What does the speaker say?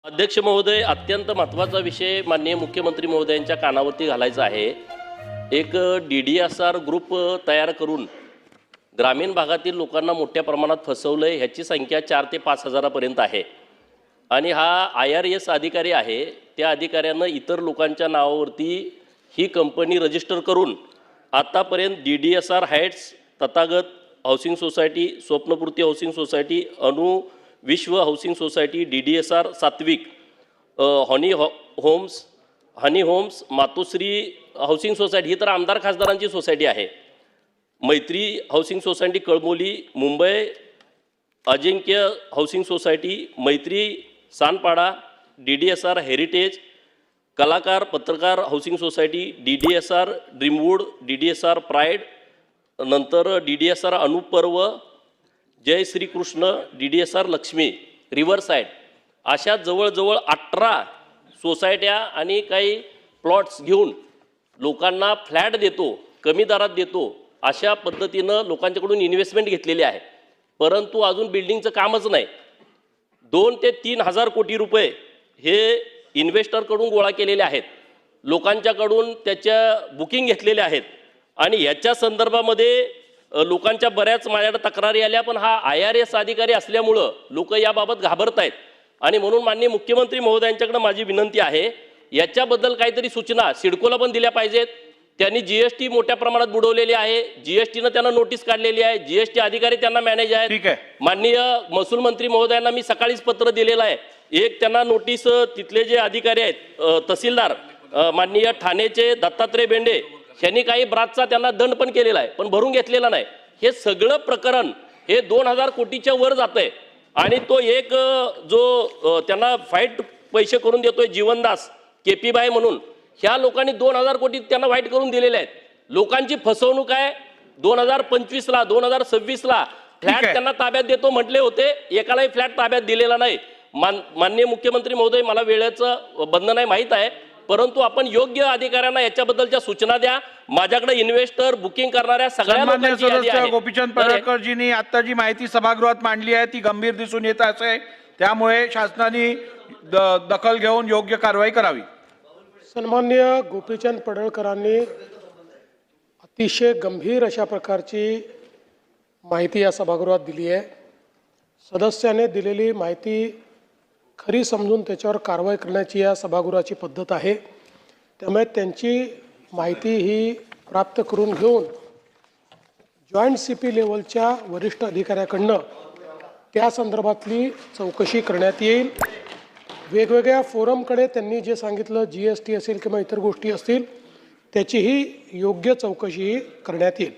अध्यक्ष महोदय, अत्यंत महत्त्वाचा विषय माननीय मुख्यमंत्री महोदयांच्या कानावरती घालायचा आहे। एक DDSR ग्रुप तयार करून ग्रामीण भागातील लोकांना मोठ्या प्रमाणात फसवलंय। ह्याची संख्या 4 ते 5 हजारापर्यंत आहे आणि हा IRS अधिकारी आहे। त्या अधिकाऱ्यानं इतर लोकांच्या नावावरती ही कंपनी रजिस्टर करून आतापर्यंत DDSR heights, Tathagat housing society, Swapnapurti housing society, Anu Vishwa housing society, DDSR Satvik, honey homes, Matoshri housing society, ही तर आमदार खासदारांची सोसायटी आहे। Maitri housing society Kalamboli, Mumbai Ajinkya housing society, Maitri Sanpada, DDSR heritage, कलाकार पत्रकार housing society, DDSR dreamwood, DDSR pride, नंतर DDSR Anuparv, Jai Shrikrishna, DDSR Lakshmi, riverside, अशा जवळजवळ 18 सोसायट्या आणि काही प्लॉट्स घेऊन लोकांना फ्लॅट देतो, कमी दरात देतो, अशा पद्धतीनं लोकांच्याकडून इन्व्हेस्टमेंट घेतलेली आहे। परंतु अजून बिल्डिंगचं कामच नाही। 2 ते 3 हजार कोटी रुपये हे इन्व्हेस्टरकडून गोळा केलेले आहेत, लोकांच्याकडून त्याच्या बुकिंग घेतलेले आहेत आणि याच्या संदर्भामध्ये लोकांच्या बऱ्याच माझ्याकडे तक्रारी आल्या, पण हा IRS अधिकारी असल्यामुळं लोक याबाबत घाबरत आहेत आणि म्हणून माननीय मुख्यमंत्री महोदयांच्याकडे माझी विनंती आहे, याच्याबद्दल काहीतरी सूचना सिडकोला पण दिल्या पाहिजेत। त्यांनी GST मोठ्या प्रमाणात बुडवलेली आहे, GSTनं त्यांना नोटीस काढलेली आहे, GST अधिकारी त्यांना मॅनेज आहेत। माननीय महसूल मंत्री महोदयांना मी सकाळीच पत्र दिलेलं आहे। एक त्यांना नोटीस तिथले जे अधिकारी आहेत तहसीलदार माननीय ठाणेचे दत्तात्रय बेंडे यांनी काही ब्राचचा त्यांना दंड पण केलेला आहे, पण भरून घेतलेला नाही। हे सगळं प्रकरण हे 2000 कोटीच्या वर जातंय आणि तो एक जो त्यांना फाईट पैसे करून देतोय जीवनदास KP बाई म्हणून, ह्या लोकांनी 2000 कोटी त्यांना वाईट करून दिलेले आहेत। लोकांची फसवणूक आहे। 2025 ला 2026 ला फ्लॅट त्यांना ताब्यात देतो म्हटले होते, एकालाही फ्लॅट ताब्यात दिलेला नाही। माननीय मुख्यमंत्री महोदय, मला वेळेचं बंधन आहे माहीत आहे, परंतु आपण योग्य अधिकाऱ्यांना याच्याबद्दलच्या सूचना द्या। माझ्याकडे इन्व्हेस्टर बुकिंग करणाऱ्या सगळ्या लोकांची यादी आहे। गोपीचंद पडळकरजींनी आता जी माहिती सभागृहात मांडली आहे ती गंभीर दिसून येत आहे, त्यामुळे शासनाने दखल घेऊन योग्य कारवाई करावी। सन्माननीय गोपीचंद पडळकरांनी अतिशय गंभीर अशा प्रकारची माहिती या सभागृहात दिली आहे। सदस्याने दिलेली माहिती खरी समजून त्याच्यावर कारवाई करण्याची या सभागृहाची पद्धत आहे, त्यामुळे त्यांची माहिती ही प्राप्त करून घेऊन जॉईंट CP लेवलच्या वरिष्ठ अधिकाऱ्याकडनं त्या संदर्भातली चौकशी करण्यात येईल। वेगवेगळ्या फोरमकडे त्यांनी जे सांगितलं GST असेल किंवा इतर गोष्टी असतील त्याचीही योग्य चौकशी करण्यात येईल।